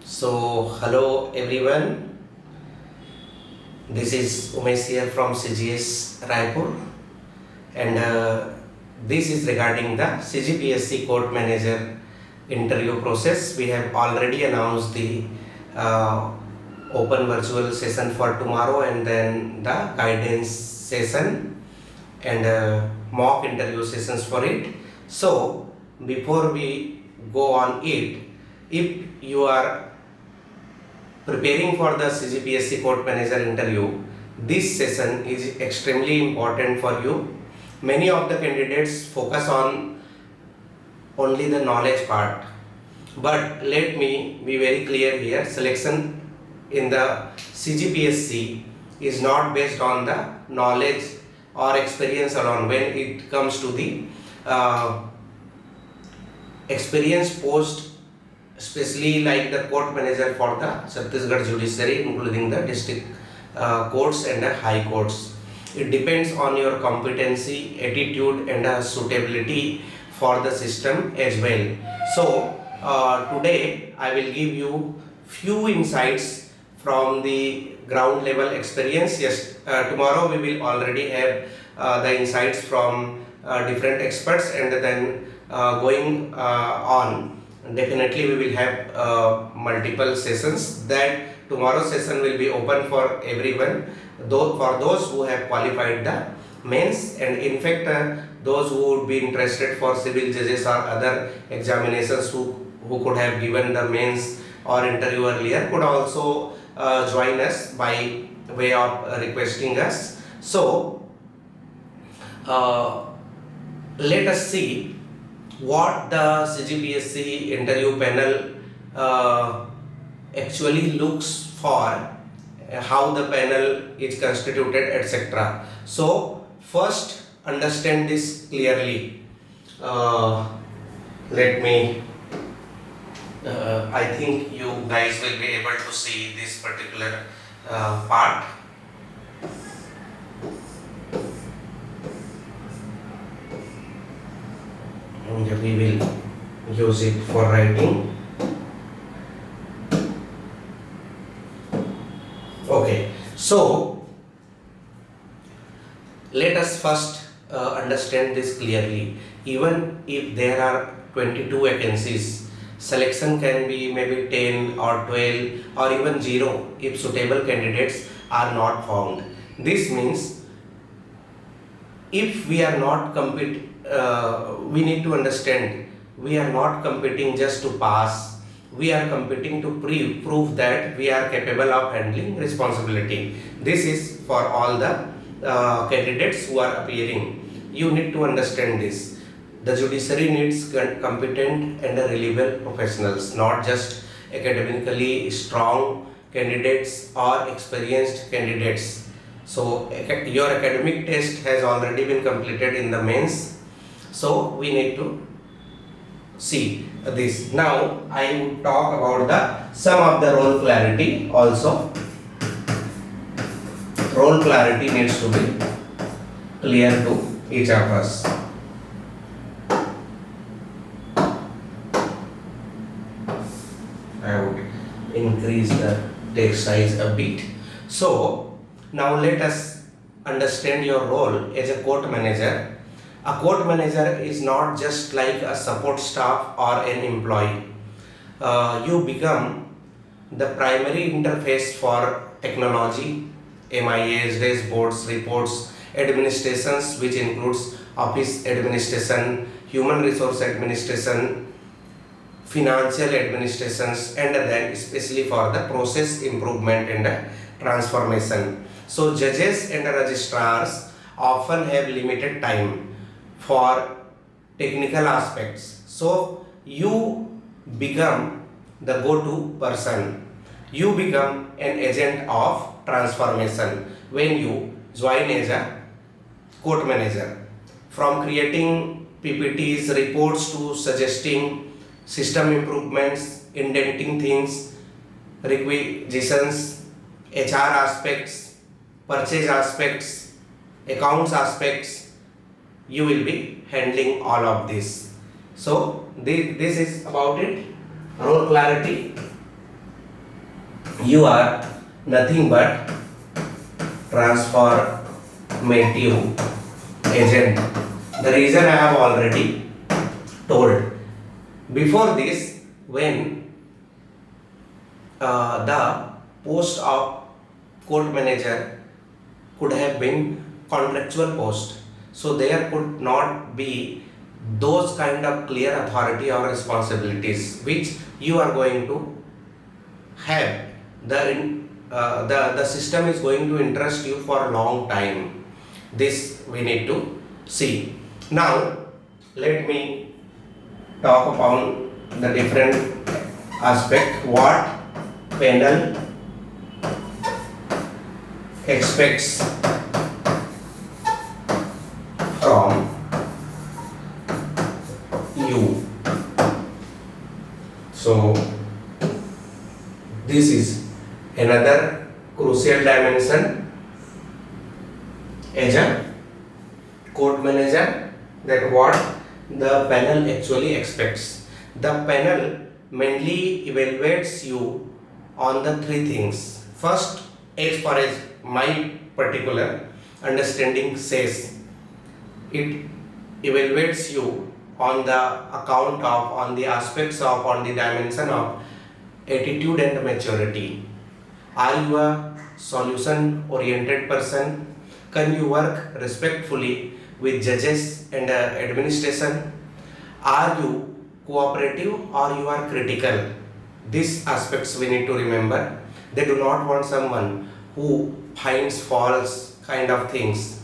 Hello everyone. This is Umesh here from CGS Raipur, and this is regarding the CGPSC Court Manager Interview process. We have already announced the uh, open virtual session for tomorrow, and then the guidance session and mock interview sessions for it. So, before we go on it, if you are preparing for the CGPSC Court Manager interview, this session is extremely important for you. Many of the candidates focus on only the knowledge part, but let me be very clear here. Selection in the CGPSC is not based on the knowledge or experience alone. When it comes to the experience post, especially like the court manager for the Chhattisgarh Judiciary, including the district courts and the high courts. It depends on your competency, attitude and suitability for the system as well. So today I will give you few insights from the ground level experience. Yes, tomorrow we will already have the insights from different experts, and then going on, definitely we will have multiple sessions. That tomorrow's session will be open for everyone, though for those who have qualified the mains, and in fact those who would be interested for civil judges or other examinations who could have given the mains or interview earlier could also join us by way of requesting us. So let us see what the CGPSC interview panel actually looks for, how the panel is constituted, etc. So first understand this clearly. Let me I think you guys will be able to see this particular part. And we will use it for writing. Okay, so let us first understand this clearly. Even if there are 22 vacancies, selection can be maybe 10 or 12 or even 0 if suitable candidates are not found. This means if we are not we need to understand, we are not competing just to pass. We are competing to prove that we are capable of handling responsibility. This is for all the candidates who are appearing. You need to understand this. The judiciary needs competent and reliable professionals, not just academically strong candidates or experienced candidates. So your academic test has already been completed in the mains. So we need to see this. Now I would talk about the some of the role clarity also. Role clarity needs to be clear to each of us. I would increase the text size a bit. So now let us understand your role as a court manager. A court manager is not just like a support staff or an employee. You become the primary interface for technology, MIAs, dashboards, reports, administrations, which includes office administration, human resource administration, financial administrations, and then especially for the process improvement and transformation. So judges and registrars often have limited time for technical aspects. So you become the go-to person. You become an agent of transformation when you join as a court manager. From creating PPTs, reports to suggesting system improvements, indenting things, requisitions, HR aspects, purchase aspects, accounts aspects, you will be handling all of this. So this is about it. Role clarity. You are nothing but transformative agent. The reason I have already told. Before this, when the post of court manager could have been contractual post, so there could not be those kind of clear authority or responsibilities which you are going to have. The system is going to interest you for a long time. This we need to see. Now let me talk upon the different aspect what panel expects from you. So this is another crucial dimension as a court manager, that what the panel actually expects. The panel mainly evaluates you on the three things. First, as far as my particular understanding says, it evaluates you on the account of, on the aspects of, on the dimension of attitude and maturity. Are you a solution oriented person? Can you work respectfully with judges and administration? Are you cooperative or you are critical? These aspects we need to remember. They do not want someone who finds faults kind of things.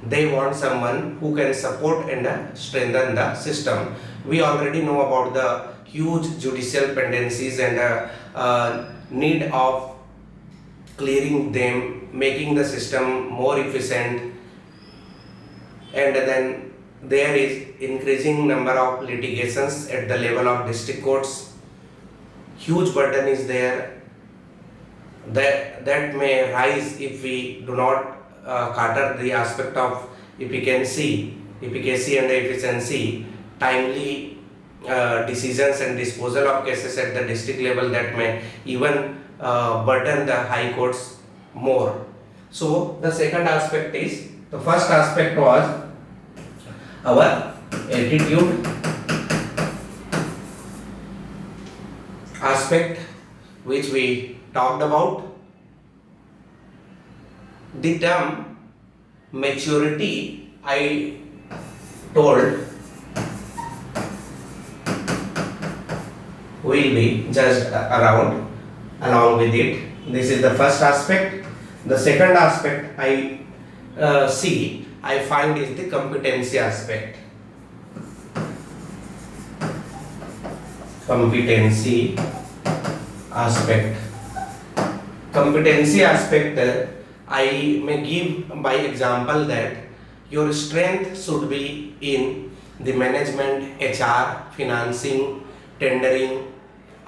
They want someone who can support and strengthen the system. We already know about the huge judicial pendencies and need of clearing them, making the system more efficient, and then there is increasing number of litigations at the level of district courts. Huge burden is there that may rise if we do not cater the aspect of efficacy and efficiency, timely decisions and disposal of cases at the district level, that may even burden the high courts more. So the second aspect is, the first aspect was our attitude aspect, which we talked about. The term maturity I told will be judged along with it. This is the first aspect. The second aspect I find is the competency aspect. Competency aspect. I may give by example that your strength should be in the management, HR, financing, tendering,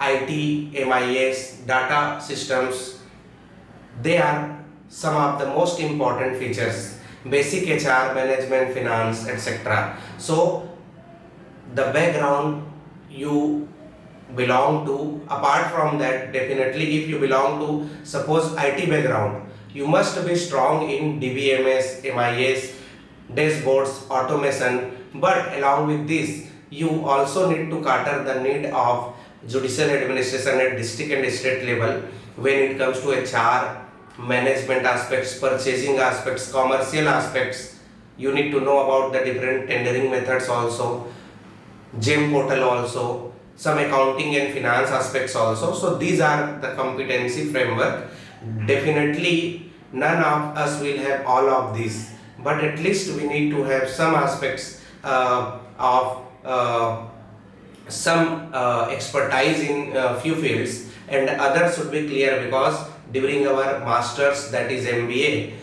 IT, MIS, data systems. They are some of the most important features. Basic HR, management, finance, etc. So the background you belong to, apart from that, definitely if you belong to suppose IT background, you must be strong in DBMS, MIS, dashboards, automation, but along with this you also need to cater the need of judicial administration at district and state level when it comes to HR, management aspects, purchasing aspects, commercial aspects. You need to know about the different tendering methods also, GEM portal also, some accounting and finance aspects also. So these are the competency framework. Definitely none of us will have all of these, but at least we need to have some aspects of some expertise in few fields, and others should be clear, because during our masters, that is MBA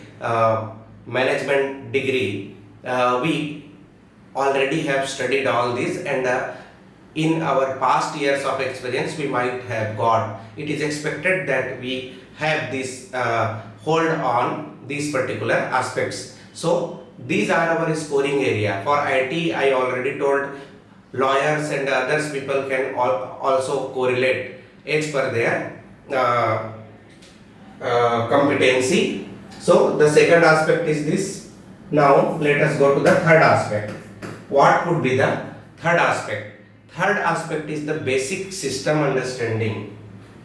management degree, we already have studied all this, and in our past years of experience we might have got. It is expected that we have this hold on these particular aspects. So these are our scoring area. For IT, I already told, lawyers and others people can also correlate as per their competency. So the second aspect is this. Now let us go to the third aspect. What could be the third aspect? Third aspect is the basic system understanding.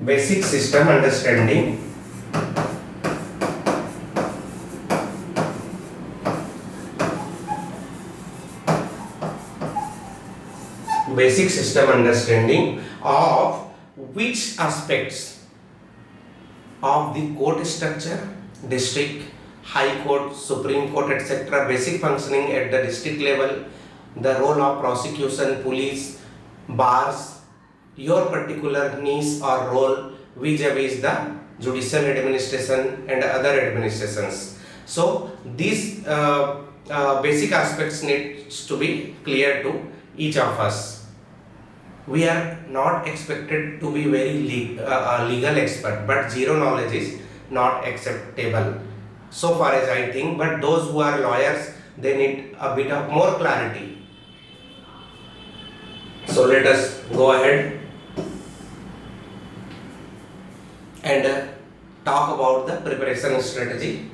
Basic system understanding. Basic system understanding of which aspects of the court structure, district, high court, supreme court, etc. Basic functioning at the district level, the role of prosecution, police, bars, your particular niche or role vis-a-vis the judicial administration and other administrations. So these basic aspects needs to be clear to each of us. We are not expected to be very legal expert, but zero knowledge is not acceptable so far as I think. But those who are lawyers, they need a bit of more clarity. So let us go ahead and talk about the preparation strategy.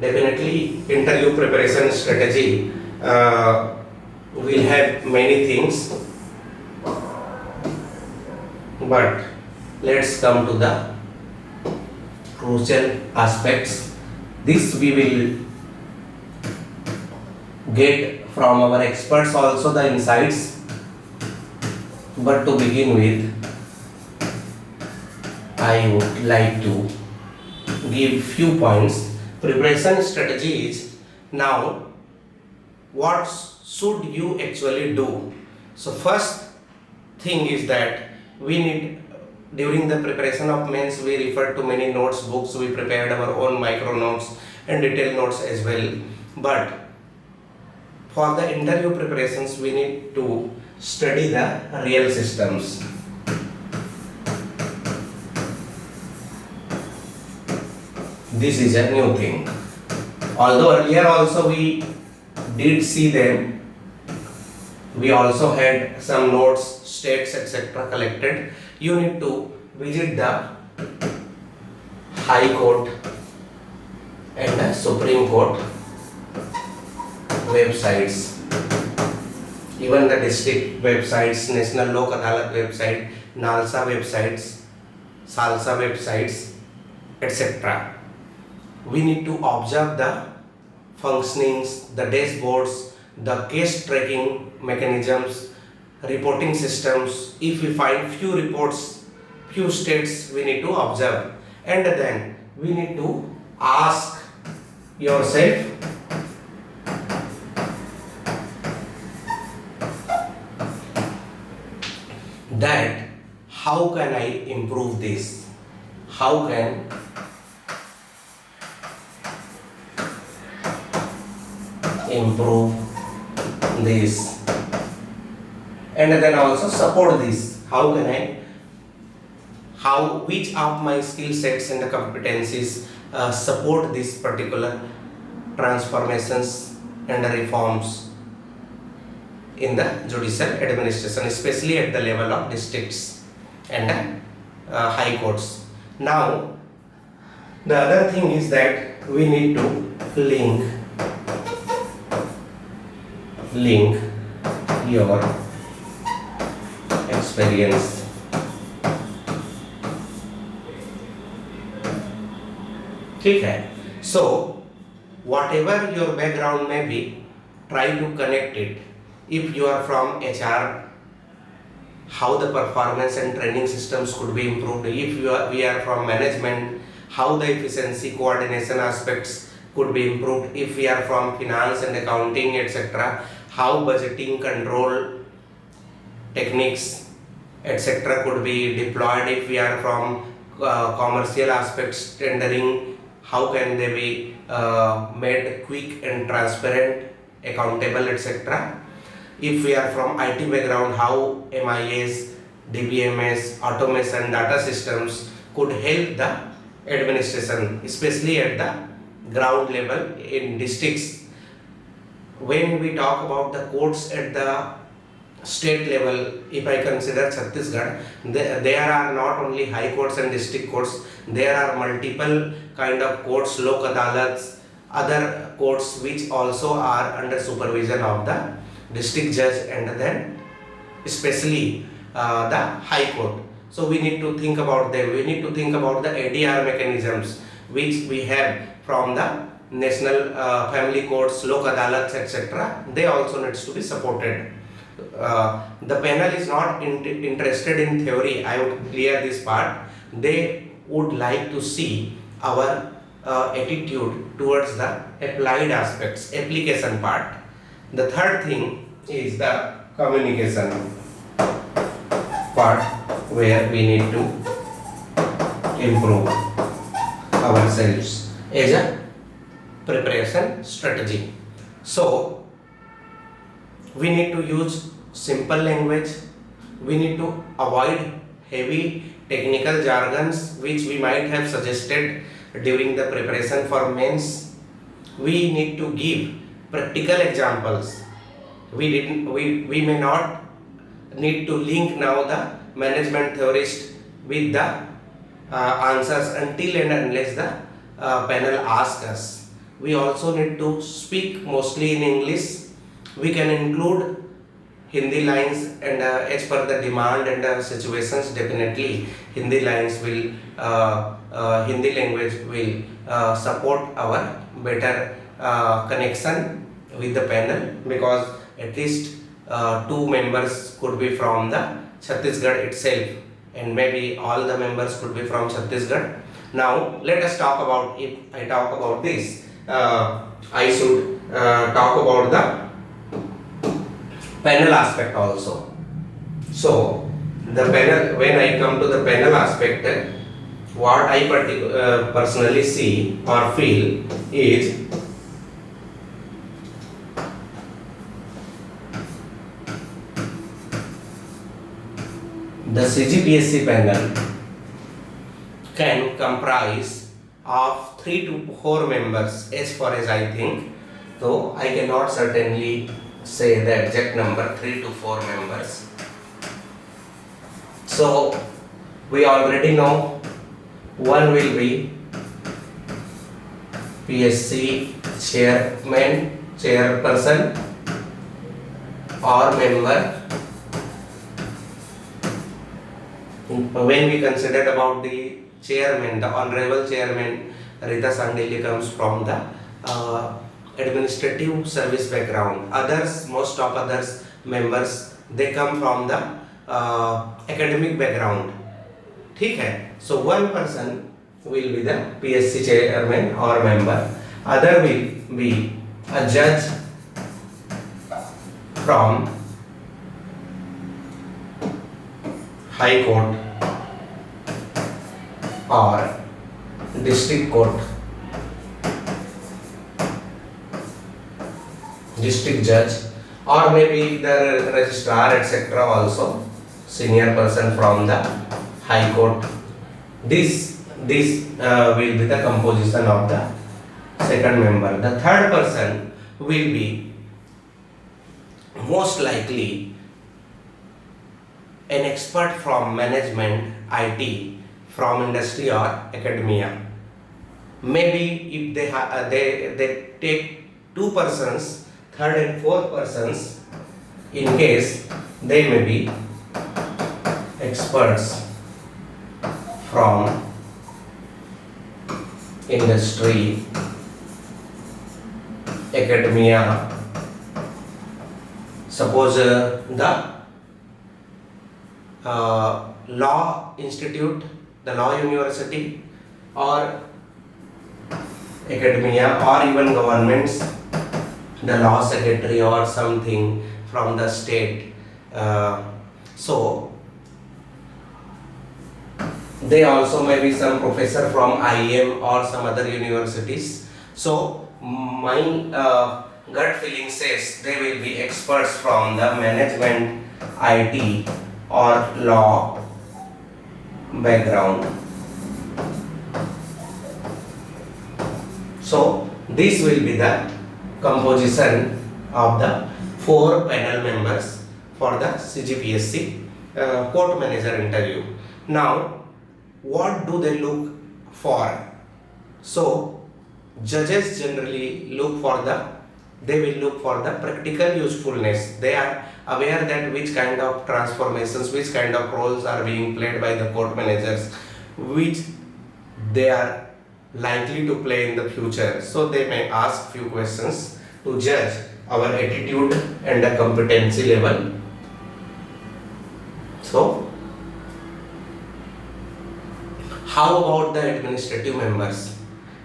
Definitely interview preparation strategy will have many things, but let's come to the crucial aspects. This we will get from our experts also, the insights. But to begin with, I would like to give few points. Preparation strategies. Now, what should you actually do? So first thing is that we need, during the preparation of mains, we refer to many notes, books, we prepared our own micro notes and detailed notes as well. But for the interview preparations, we need to study the real systems. This is a new thing. Although earlier also we did see them, we also had some notes, states, etc. collected. You need to visit the High Court and the Supreme Court websites, even the district websites, National Lok Adalat website, NALSA websites, SALSA websites, etc. We need to observe the functionings, the dashboards, the case tracking mechanisms, reporting systems. If we find few reports, few states, we need to observe, and then we need to ask yourself that how can I improve this? How can improve this, and then also support this? How can I, which of my skill sets and the competencies support this particular transformations and reforms in the judicial administration, especially at the level of districts and high courts. Now, the other thing is that we need to link your experience ठीक है. So whatever your background may be, try to connect it. If you are from HR, how the performance and training systems could be improved. If we are from management, how the efficiency coordination aspects could be improved. If we are from finance and accounting, etc., how budgeting control techniques, etc., could be deployed. If we are from commercial aspects, tendering, how can they be made quick and transparent, accountable, etc. If we are from IT background, how MIS, DBMS, automation, data systems could help the administration, especially at the ground level in districts. When we talk about the courts at the state level, if I consider Chhattisgarh, there are not only high courts and district courts, there are multiple kind of courts, lok adalats, other courts which also are under supervision of the district judge, and then especially the high court. So we need to think about them. We need to think about the ADR mechanisms which we have from the national family courts, lok adalats, etc. They also needs to be supported. The panel is not interested in theory. I would clear this part. They would like to see our attitude towards the applied aspects, application part. The third thing is the communication part, where we need to improve ourselves as a preparation strategy. So we need to use simple language. We need to avoid heavy technical jargons which we might have suggested during the preparation for mains. We need to give practical examples. We may not need to link now the management theorist with the answers until and unless the panel asks us. We also need to speak mostly in English. We can include Hindi lines, and as per the demand and situations, definitely Hindi lines will, Hindi language will support our better connection with the panel, because at least 2 members could be from the Chhattisgarh itself, and maybe all the members could be from Chhattisgarh. Now let us talk about, if I talk about this, I should talk about the panel aspect also. So the panel, when I come to the panel aspect, what I personally see or feel is the CGPSC panel can comprise of 3 to 4 members, as far as I think, though I cannot certainly say the exact number, 3 to 4 members. So we already know one will be PSC chairman, chairperson or member. When we considered about the chairman, the honorable chairman Rita Sandili comes from the administrative service background. Others, most of others members, they come from the academic background. ठीक है? So one person will be the PSC chairman or member. Other will be a judge from High Court or District Court, District Judge, or maybe the registrar, etc. also, senior person from the High Court. This will be the composition of the second member. The third person will be most likely an expert from management, IT, from industry or academia. Maybe if they take 2 persons, third and fourth persons, in case they may be experts from industry, academia. Suppose the law institute, the law university, or academia, or even governments, the law secretary or something from the state. So they also may be some professor from IM or some other universities. So my gut feeling says they will be experts from the management, IT or law background. So this will be the composition of the 4 panel members for the CGPSC Court Manager Interview. Now, what do they look for? So, judges generally they will look for the practical usefulness. They are aware that which kind of transformations, which kind of roles are being played by the court managers, which they are likely to play in the future. So they may ask few questions to judge our attitude and the competency level. So, how about the administrative members?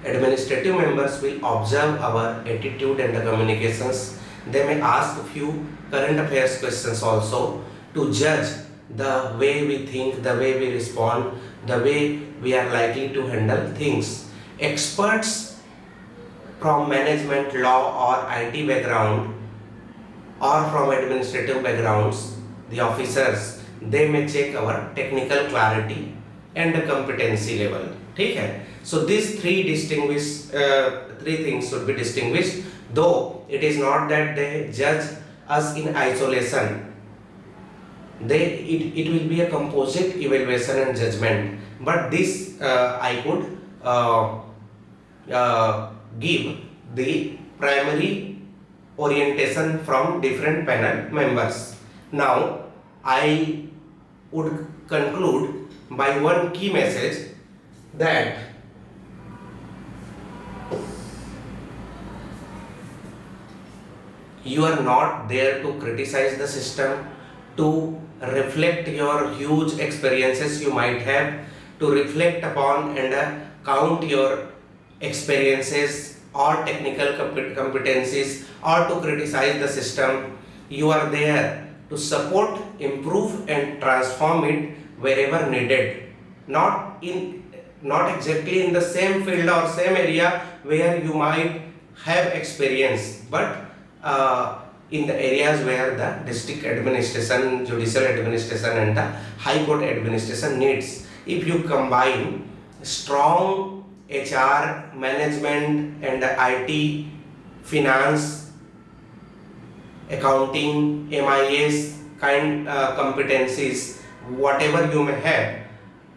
Administrative members will observe our attitude and the communications. They may ask a few current affairs questions also to judge the way we think, the way we respond, the way we are likely to handle things. Experts from management, law or IT background or from administrative backgrounds, the officers, they may check our technical clarity and the competency level. Okay? So these three things should be distinguished, though it is not that they judge us in isolation. It will be a composite evaluation and judgment, but this I could give the primary orientation from different panel members. Now I would conclude by one key message, that you are not there to criticize the system, to reflect your huge experiences you might have, to reflect upon and count your experiences or technical competencies, or to criticize the system. You are there to support, improve and transform it wherever needed. Not exactly in the same field or same area where you might have experience, but in the areas where the district administration, judicial administration and the high court administration needs. If you combine strong HR, management and IT, finance, accounting, MIS kind competencies, whatever you may have,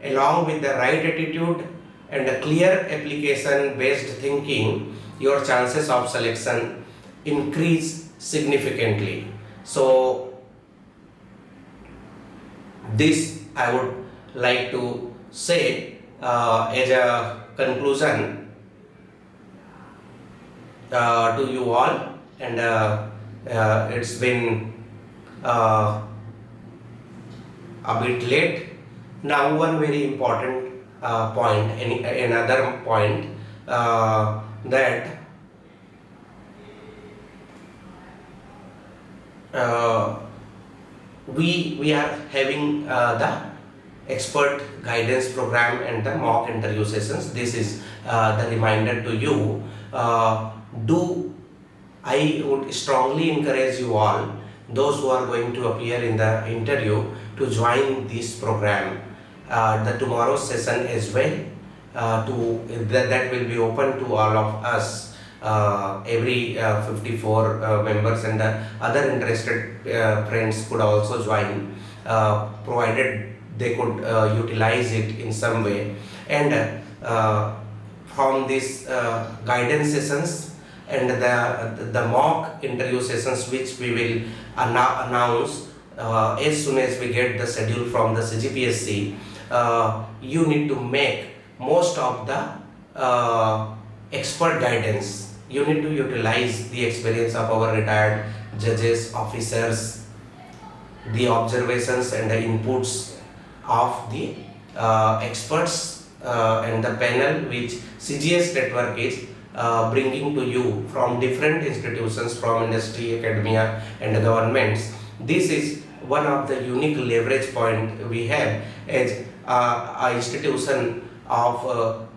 along with the right attitude and a clear application based thinking, your chances of selection increase significantly. So this I would like to say as a conclusion to you all, and it's been a bit late. Now one very important point, another point, that we are having the expert guidance program and the mock interview sessions. This is the reminder to you. I would strongly encourage you all, those who are going to appear in the interview, to join this program. The tomorrow's session as well, that will be open to all of us, every 54 members, and the other interested friends could also join, provided they could utilize it in some way. And from these guidance sessions and the mock interview sessions, which we will announce as soon as we get the schedule from the CGPSC, you need to make most of the expert guidance. You need to utilize the experience of our retired judges, officers, the observations and the inputs of the experts and the panel which CGS network is bringing to you from different institutions, from industry, academia and governments. This is one of the unique leverage point we have as an institution of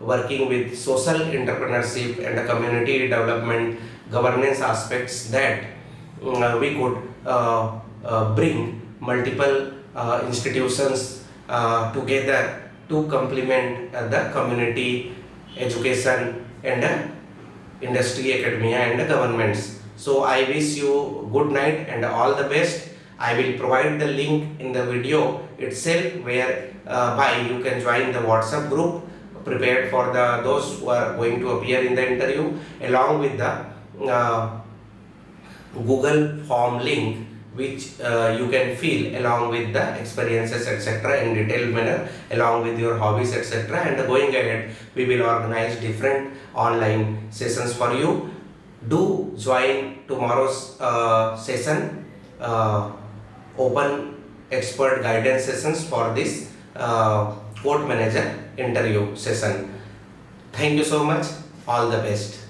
working with social entrepreneurship and community development governance aspects, that we could bring multiple institutions together to complement the community, education and industry, academia and governments. So I wish you good night and all the best. I will provide the link in the video itself where by you can join the WhatsApp group prepared for those who are going to appear in the interview, along with the Google form link which you can fill along with the experiences etc. in detailed manner, along with your hobbies etc. And going ahead, we will organize different online sessions for you. Do join tomorrow's session, open expert guidance sessions for this court manager interview session. Thank you so much. All the best.